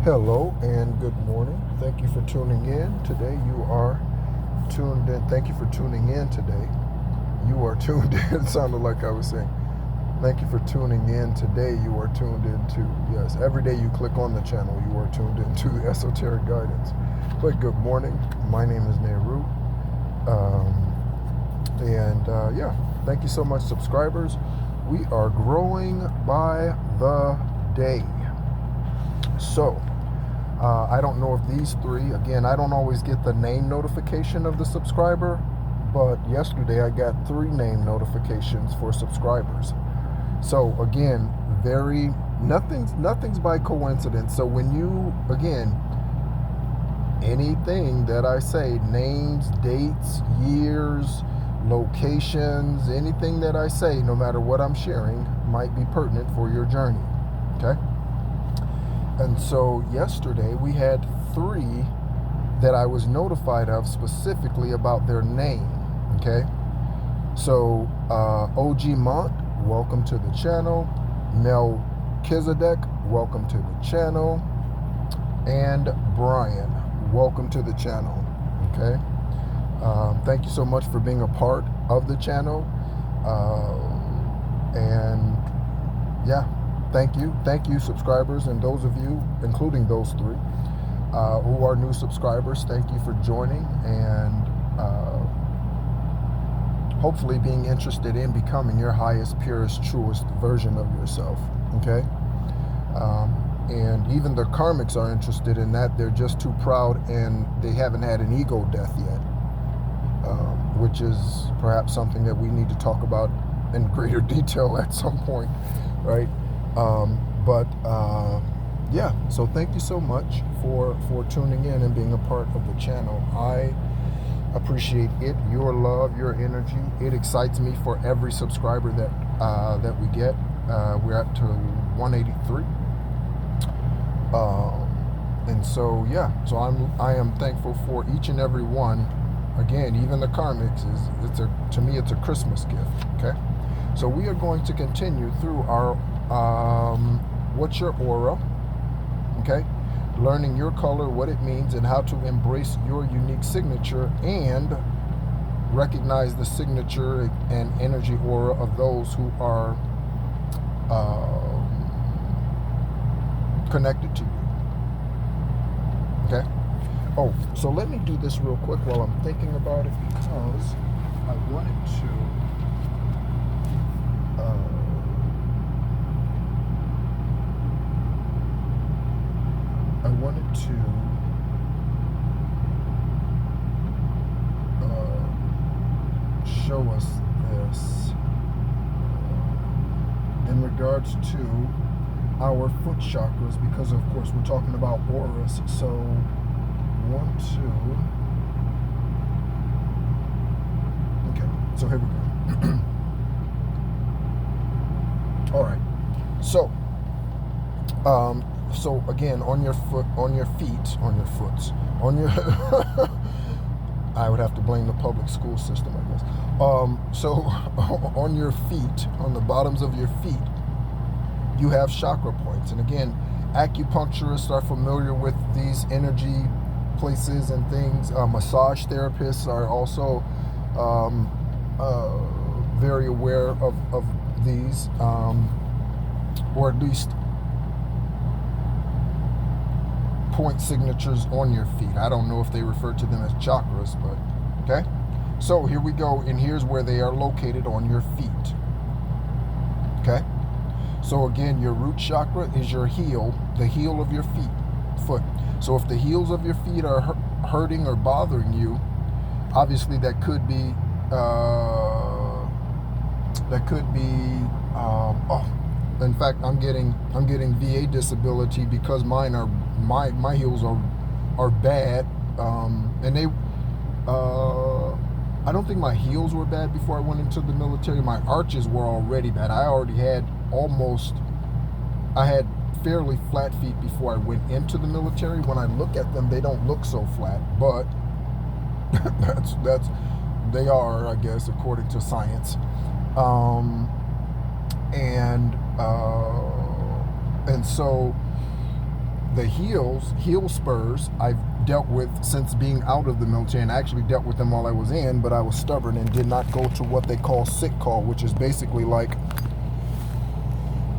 Hello and good morning. Thank you for tuning in. Today you are tuned in. Thank you for tuning in today. You are tuned in. It sounded like I was saying, thank you for tuning in. Today you are tuned into, yes, every day you click on the channel, you are tuned into the Esoteric Guidance. But good morning. My name is Nehru. Yeah, thank you so much, subscribers. We are growing by the day. So, I don't know if these three, again, I don't always get the name notification of the subscriber, but yesterday I got 3 name notifications for subscribers. So again, nothing's by coincidence. So when you, again, anything that I say, names, dates, years, locations, anything that I say, no matter what I'm sharing, might be pertinent for your journey, okay? And so yesterday we had 3 that I was notified of specifically about their name, okay? So OG Mont, welcome to the channel. Melchizedek, welcome to the channel. And Brian, welcome to the channel, okay? Thank you so much for being a part of the channel. And yeah, thank you subscribers, and those of you, including those 3 who are new subscribers, thank you for joining and hopefully being interested in becoming your highest, purest, truest version of yourself, okay? And even the karmics are interested in that. They're just too proud and they haven't had an ego death yet, which is perhaps something that we need to talk about in greater detail at some point, right? Yeah, so thank you so much for tuning in and being a part of the channel. I appreciate it, your love, your energy. It excites me for every subscriber that we get. We're up to 183. And so yeah, so I am thankful for each and every one. Again, even the karmics to me it's a Christmas gift, okay? So we are going to continue through our what's your aura, okay? Learning your color, what it means, and how to embrace your unique signature and recognize the signature and energy aura of those who are connected to you, okay? Oh, so let me do this real quick while I'm thinking about it, because I wanted to show us this in regards to our foot chakras, because of course we're talking about auras. So 1, 2. Okay, so here we go. All right. So again, on your I would have to blame the public school system, I guess. So on your feet, on the bottoms of your feet, you have chakra points. And again, acupuncturists are familiar with these energy places and things. Massage therapists are also very aware of these, or at least point signatures on your feet. I don't know if they refer to them as chakras, but okay. So here we go, and here's where they are located on your feet, okay? So again, your root chakra is your heel, the heel of your foot. So if the heels of your feet are hurting or bothering you, obviously that could be in fact, I'm getting VA disability because mine are my heels are bad, and they I don't think my heels were bad before I went into the military. My arches were already bad. I had fairly flat feet before I went into the military. When I look at them, they don't look so flat, but they are, I guess, according to science. And so The heel spurs, I've dealt with since being out of the military, and I actually dealt with them while I was in, but I was stubborn and did not go to what they call sick call, which is basically like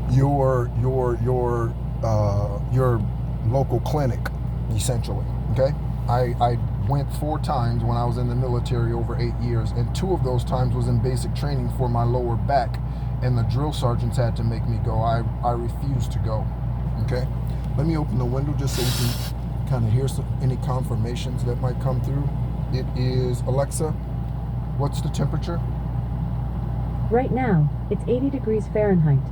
your local clinic, essentially. Okay, I went 4 times when I was in the military over 8 years, and 2 of those times was in basic training for my lower back, and the drill sergeants had to make me go. I refused to go. Okay, let me open the window just so we can kind of hear any confirmations that might come through. It is, Alexa, what's the temperature? Right now, it's 80 degrees Fahrenheit.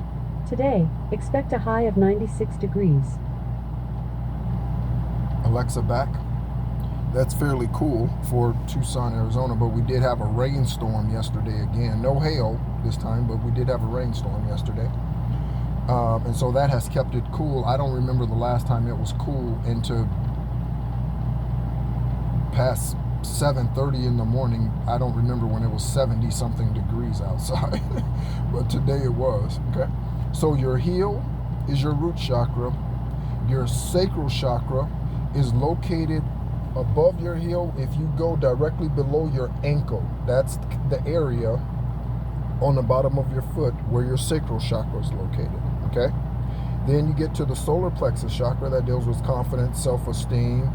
Today, expect a high of 96 degrees. Alexa, back. That's fairly cool for Tucson, Arizona, but we did have a rainstorm yesterday again. No hail this time, but we did have a rainstorm yesterday. And so that has kept it cool. I don't remember the last time it was cool into past 7:30 in the morning. I don't remember when it was 70 something degrees outside, but today it was. Okay, so your heel is your root chakra. Your sacral chakra is located above your heel. If you go directly below your ankle, that's the area on the bottom of your foot where your sacral chakra is located. Okay, then you get to the solar plexus chakra that deals with confidence, self-esteem,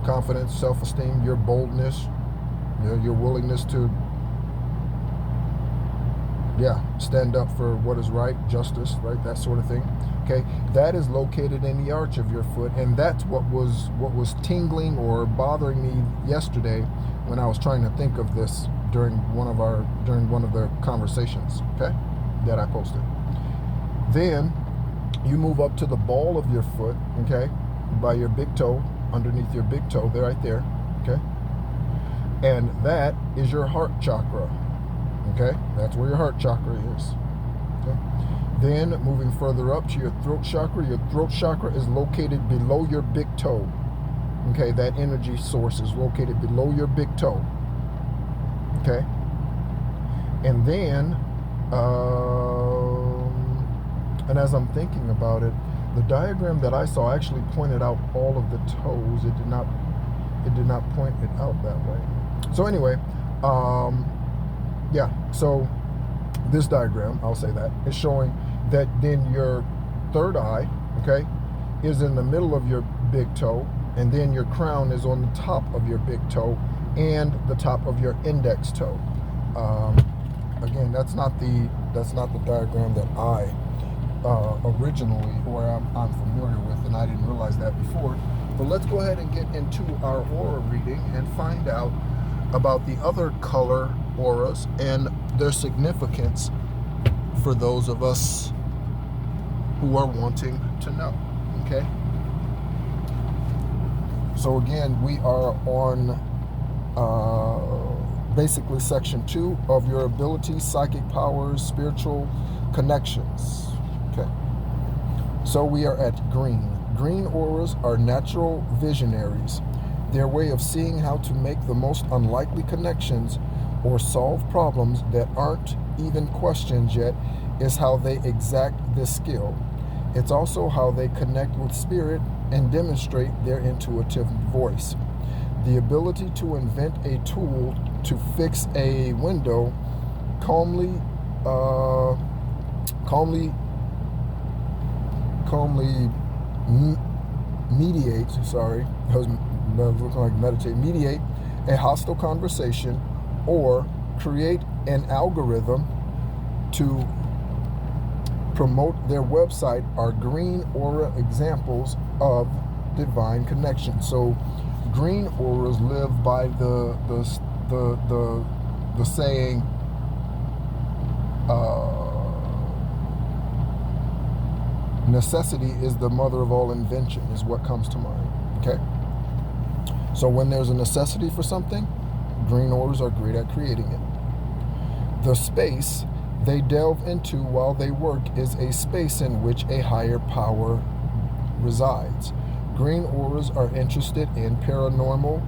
confidence, self-esteem, your boldness, your willingness to stand up for what is right, justice, right, that sort of thing. Okay, that is located in the arch of your foot, and that's what was tingling or bothering me yesterday when I was trying to think of this during one of the conversations, okay, that I posted. Then you move up to the ball of your foot, okay, by your big toe, underneath your big toe, there, right there, okay, and that is your heart chakra. Okay, that's where your heart chakra is. Okay. Then moving further up to your throat chakra is located below your big toe. Okay, that energy source is located below your big toe. Okay, and then, and as I'm thinking about it, the diagram that I saw actually pointed out all of the toes. It did not point it out that way. So anyway, so this diagram, I'll say that, is showing that then your third eye, okay, is in the middle of your big toe, and then your crown is on the top of your big toe and the top of your index toe. Again, that's not the diagram that I originally, or I'm familiar with, and I didn't realize that before. But let's go ahead and get into our aura reading and find out about the other color auras and their significance for those of us who are wanting to know. Okay, so again, we are on basically section 2 of your abilities, psychic powers, spiritual connections. Okay, so we are at green auras are natural visionaries. Their way of seeing how to make the most unlikely connections or solve problems that aren't even questions yet is how they exact this skill. It's also how they connect with spirit and demonstrate their intuitive voice. The ability to invent a tool to fix a window calmly mediate a hostile conversation or create an algorithm to promote their website are green aura examples of divine connection. So green auras live by the saying, necessity is the mother of all invention, is what comes to mind. Okay, so when there's a necessity for something, green auras are great at creating it. The space they delve into while they work is a space in which a higher power resides. Green auras are interested in the paranormal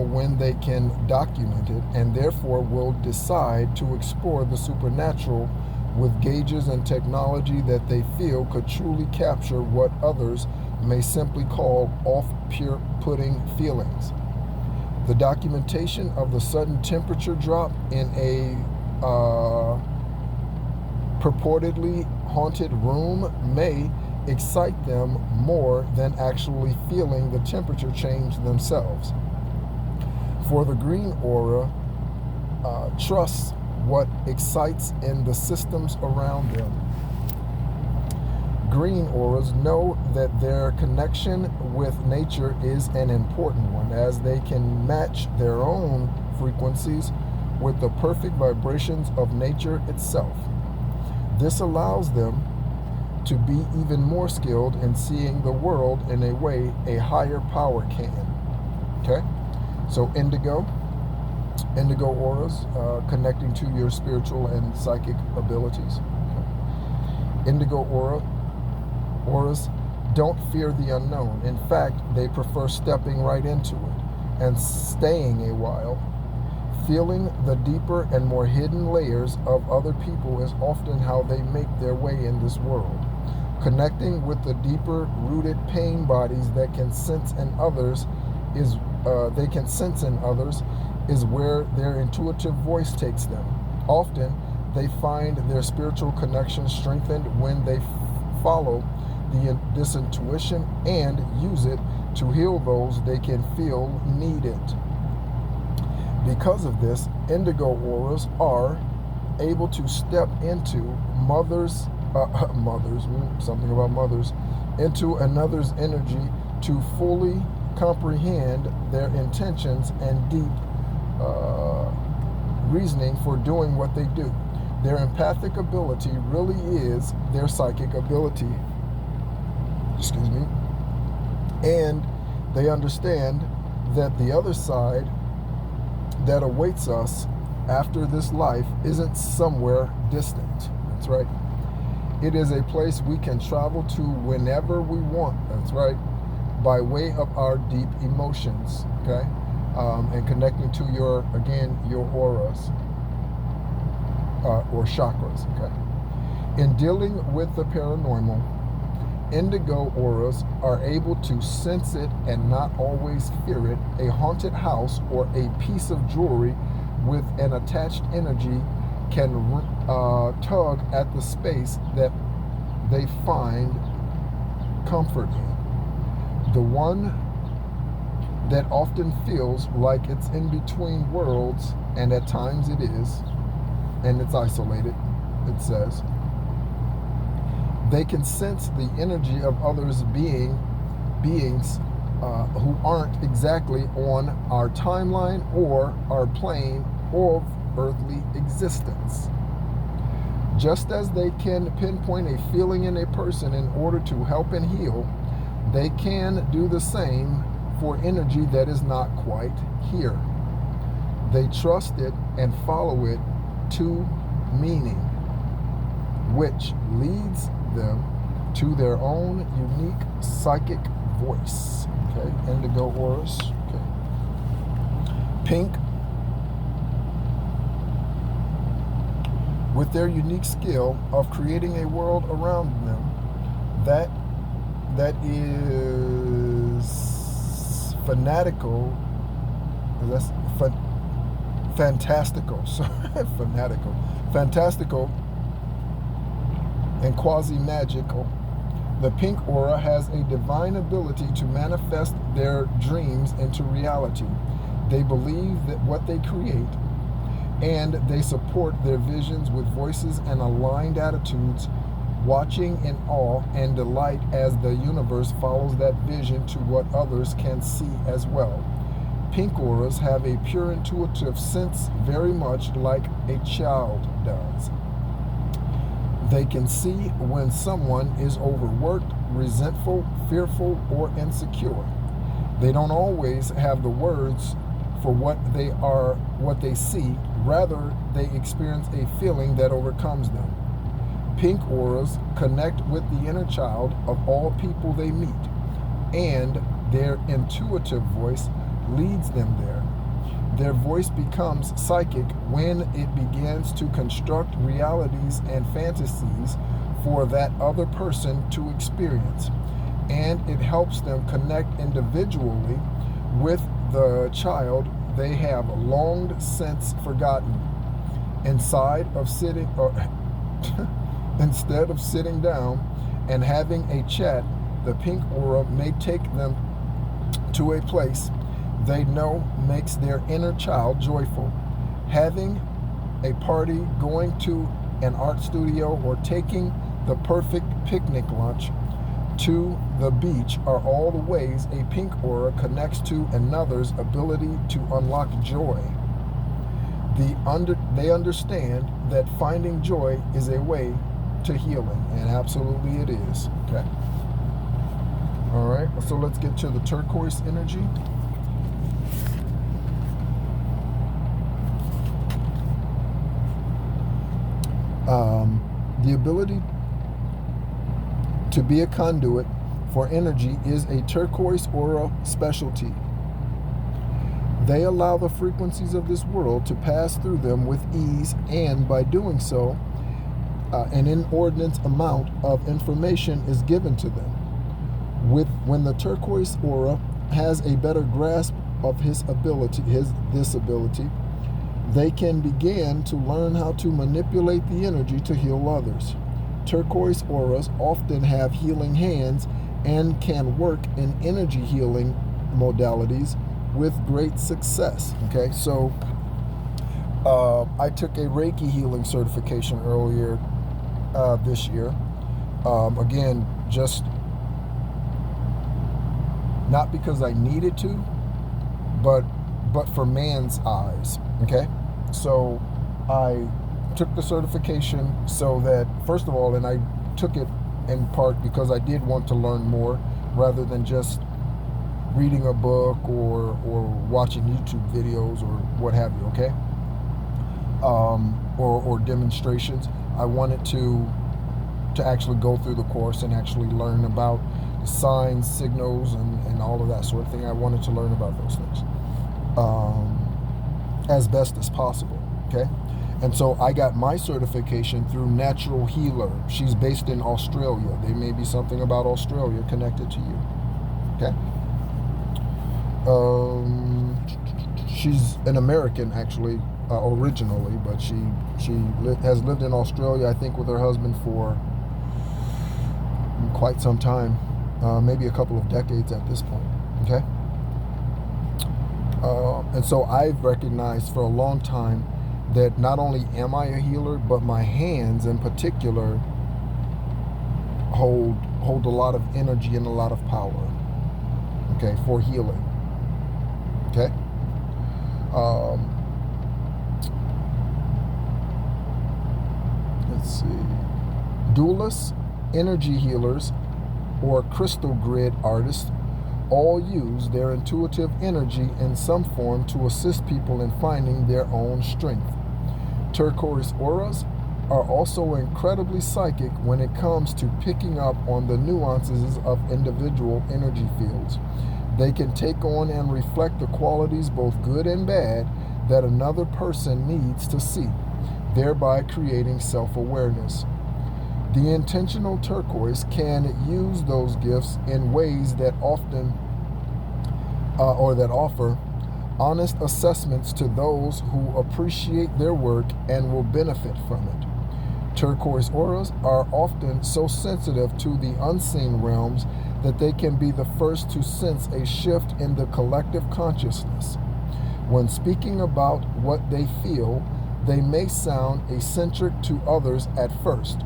when they can document it, and therefore will decide to explore the supernatural with gauges and technology that they feel could truly capture what others may simply call off-putting feelings. The documentation of the sudden temperature drop in a purportedly haunted room may excite them more than actually feeling the temperature change themselves. For the green aura, trusts what excites in the systems around them. Green auras know that their connection with nature is an important one, as they can match their own frequencies with the perfect vibrations of nature itself. This allows them to be even more skilled in seeing the world in a way a higher power can. Okay? So indigo auras, connecting to your spiritual and psychic abilities. Okay. Indigo auras don't fear the unknown. In fact, they prefer stepping right into it and staying a while. Feeling the deeper and more hidden layers of other people is often how they make their way in this world. Connecting with the deeper rooted pain bodies that can sense in others is where their intuitive voice takes them. Often, they find their spiritual connection strengthened when they follow this intuition and use it to heal those they can feel need it. Because of this, indigo auras are able to step into into another's energy to fully comprehend their intentions and deep reasoning for doing what they do. Their empathic ability really is their psychic ability. Excuse me. And they understand that the other side that awaits us after this life isn't somewhere distant. That's right. It is a place we can travel to whenever we want. That's right. By way of our deep emotions. Okay. And connecting to your auras or chakras. Okay. In dealing with the paranormal, indigo auras are able to sense it and not always fear it. A haunted house or a piece of jewelry with an attached energy can tug at the space that they find comfort in. The one that often feels like it's in between worlds, and at times it is, and it's isolated, it says. They can sense the energy of others beings who aren't exactly on our timeline or our plane of earthly existence. Just as they can pinpoint a feeling in a person in order to help and heal, they can do the same for energy that is not quite here. They trust it and follow it to meaning, which leads them to their own unique psychic voice. Okay, indigo auras. Okay. Pink, with their unique skill of creating a world around them that is fanatical. That's fantastical. Sorry, fantastical and quasi-magical. The pink aura has a divine ability to manifest their dreams into reality. They believe that what they create, and they support their visions with voices and aligned attitudes, watching in awe and delight as the universe follows that vision to what others can see as well. Pink auras have a pure intuitive sense, very much like a child does. They can see when someone is overworked, resentful, fearful, or insecure. They don't always have the words for what they see. Rather, they experience a feeling that overcomes them. Pink auras connect with the inner child of all people they meet, and their intuitive voice leads them there. Their voice becomes psychic when it begins to construct realities and fantasies for that other person to experience. And it helps them connect individually with the child they have long since forgotten. Instead of sitting down and having a chat, the pink aura may take them to a place they know makes their inner child joyful. Having a party, going to an art studio, or taking the perfect picnic lunch to the beach are all the ways a pink aura connects to another's ability to unlock joy. They understand that finding joy is a way to healing, and absolutely it is. Okay. All right, so let's get to the turquoise energy. The ability to be a conduit for energy is a turquoise aura specialty. They allow the frequencies of this world to pass through them with ease, and by doing so, an inordinate amount of information is given to them. When the turquoise aura has a better grasp of this ability, they can begin to learn how to manipulate the energy to heal others. Turquoise auras often have healing hands and can work in energy healing modalities with great success. Okay, so I took a Reiki healing certification earlier this year. Again, just not because I needed to, but for man's eyes. Okay, so I took the certification so that, first of all, and I took it in part because I did want to learn more rather than just reading a book or watching YouTube videos or what have you, okay? Or demonstrations. I wanted to actually go through the course and actually learn about the signs, signals, and all of that sort of thing. I wanted to learn about those things as best as possible, okay? And so I got my certification through Natural Healer. She's based in Australia. There may be something about Australia connected to you, okay? She's an American, actually, originally, but she has lived in Australia, I think, with her husband for quite some time, maybe a couple of decades at this point, okay? And so I've recognized for a long time that not only am I a healer, but my hands in particular hold a lot of energy and a lot of power, okay, for healing, okay? Let's see. Dualists, energy healers, or crystal grid artists all use their intuitive energy in some form to assist people in finding their own strength. Turquoise auras are also incredibly psychic when it comes to picking up on the nuances of individual energy fields. They can take on and reflect the qualities, both good and bad, that another person needs to see, thereby creating self-awareness. The intentional turquoise can use those gifts in ways that often offer honest assessments to those who appreciate their work and will benefit from it. Turquoise auras are often so sensitive to the unseen realms that they can be the first to sense a shift in the collective consciousness. When speaking about what they feel, they may sound eccentric to others at first,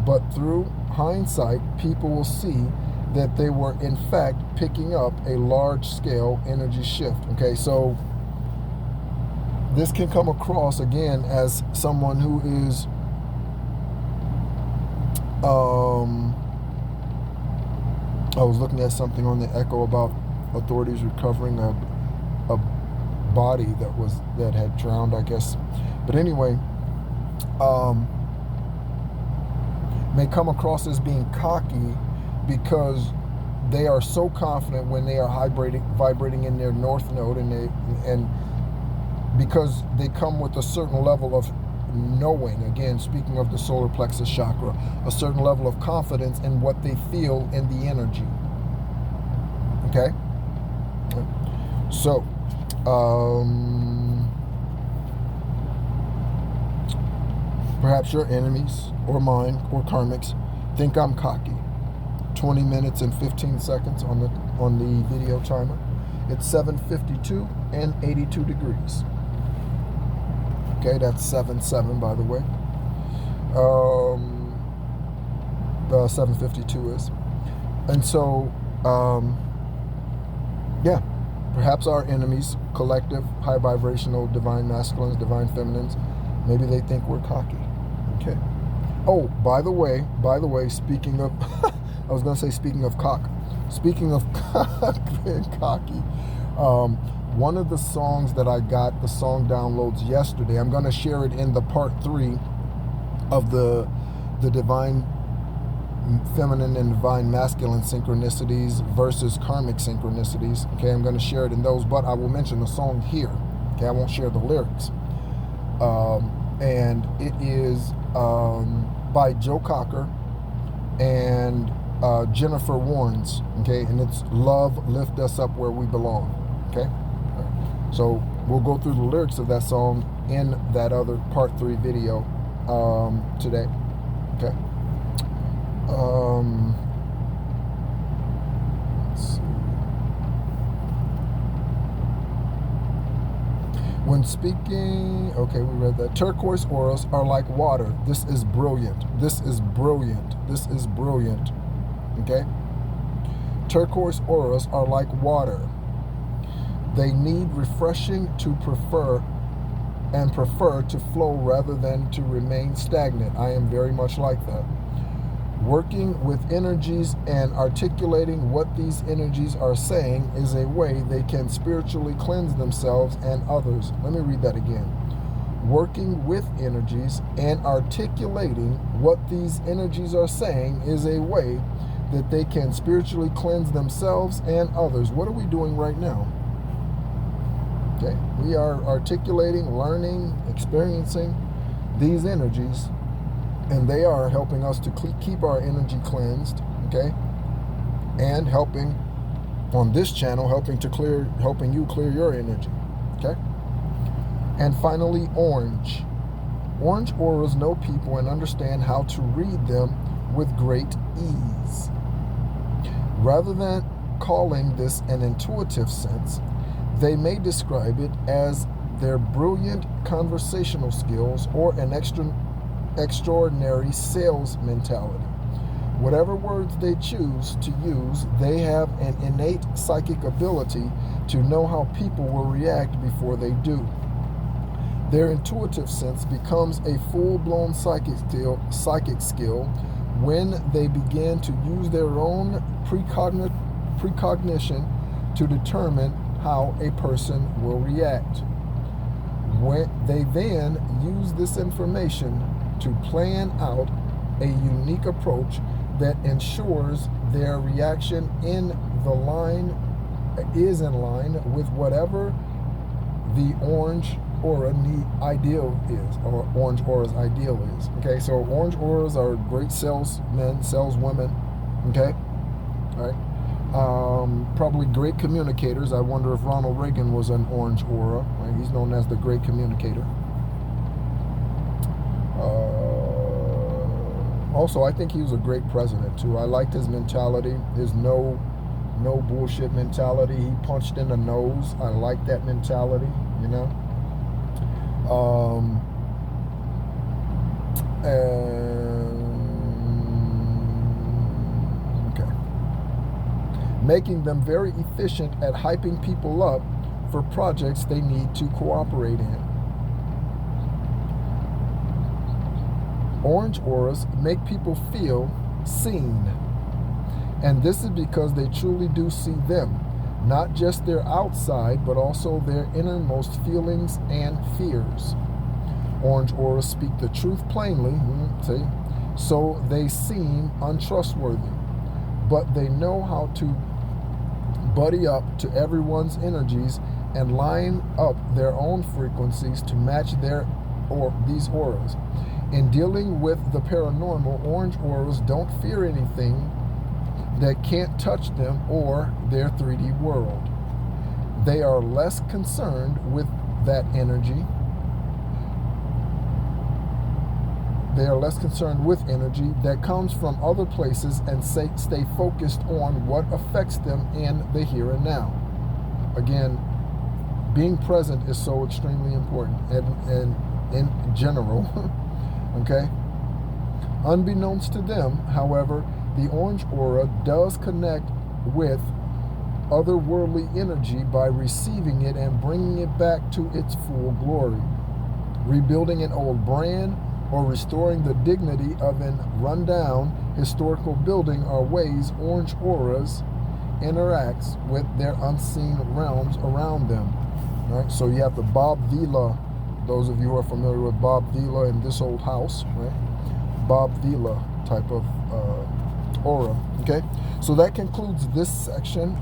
but through hindsight, people will see that they were in fact picking up a large-scale energy shift. Okay, so this can come across again as someone who is I was looking at something on the Echo about authorities recovering a body that had drowned, I guess. But anyway, may come across as being cocky because they are so confident when they are vibrating in their north node, and because they come with a certain level of knowing. Again, speaking of the solar plexus chakra, a certain level of confidence in what they feel in the energy. Okay? So, perhaps your enemies or mine or karmics think I'm cocky. 20 minutes and 15 seconds on the video timer. It's 7:52 and 82 degrees. Okay, that's 7/7 by the way. 7:52 is. And so, yeah, perhaps our enemies, collective, high vibrational, divine masculines, divine feminines, maybe they think we're cocky. Okay. Oh, by the way, speaking of, I was going to say speaking of cock. Speaking of cock and cocky, one of the songs that I got, the song downloads yesterday, I'm going to share it in the part 3 of the divine feminine and divine masculine synchronicities versus karmic synchronicities. Okay, I'm going to share it in those, but I will mention the song here. Okay, I won't share the lyrics. And it is by Joe Cocker and Jennifer Warnes. Okay, and it's "Love Lift Us Up Where We Belong." Okay, so we'll go through the lyrics of that song in that other part 3 video today. Okay. Let's see. When speaking, okay, we read that. Turquoise auras are like water. This is brilliant. This is brilliant. This is brilliant. Okay? Turquoise auras are like water. They need refreshing to prefer to flow rather than to remain stagnant. I am very much like that. Working with energies and articulating what these energies are saying is a way they can spiritually cleanse themselves and others. Let me read that again. Working with energies and articulating what these energies are saying is a way that they can spiritually cleanse themselves and others. What are we doing right now? Okay, we are articulating, learning, experiencing these energies, and they are helping us to keep our energy cleansed, okay? And helping on this channel, helping you clear your energy, okay? And finally, orange. Orange auras know people and understand how to read them with great ease. Rather than calling this an intuitive sense, they may describe it as their brilliant conversational skills or an extraordinary sales mentality. Whatever words they choose to use, they have an innate psychic ability to know how people will react before they do. Their intuitive sense becomes a full-blown psychic skill when they begin to use their own precognition to determine how a person will react. When they then use this information to plan out a unique approach that ensures their reaction is in line with whatever the orange aura ideal is, or orange aura's ideal is. Okay, so orange auras are great salesmen, saleswomen. Okay, all right. Probably great communicators. I wonder if Ronald Reagan was an orange aura. Right? He's known as the great communicator. Also, I think he was a great president too. I liked his mentality, his no bullshit mentality. He punched in the nose. I like that mentality, you know. Okay. Making them very efficient at hyping people up for projects they need to cooperate in. Orange auras make people feel seen. And this is because they truly do see them, not just their outside, but also their innermost feelings and fears. Orange auras speak the truth plainly, see, so they seem untrustworthy, but they know how to buddy up to everyone's energies and line up their own frequencies to match these auras. In dealing with the paranormal, orange auras don't fear anything that can't touch them or their 3D world. They are less concerned with that energy. They are less concerned with energy that comes from other places and stay focused on what affects them in the here and now. Again, being present is so extremely important and in general. Okay? Unbeknownst to them, however, the orange aura does connect with otherworldly energy by receiving it and bringing it back to its full glory. Rebuilding an old brand or restoring the dignity of a rundown historical building are ways orange auras interacts with their unseen realms around them. Right? So you have the Bob Vila, those of you who are familiar with Bob Vila in This Old House, right? Bob Vila type of aura. Okay, so that concludes this section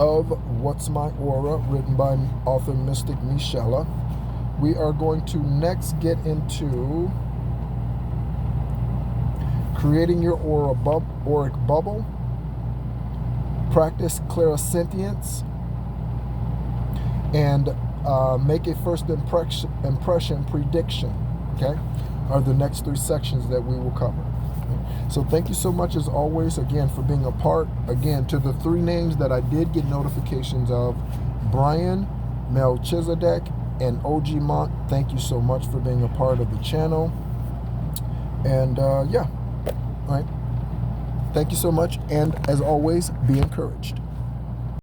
of What's My Aura, written by author Mystic Michela. We are going to next get into creating your auric bubble, practice clairsentience, and make a first impression prediction. Okay, are the next 3 sections that we will cover. So thank you so much as always again for being a part. Again, to the 3 names that I did get notifications of, Brian, Melchizedek, and OG Mont, thank you so much for being a part of the channel. And yeah, all right. Thank you so much, and as always, be encouraged.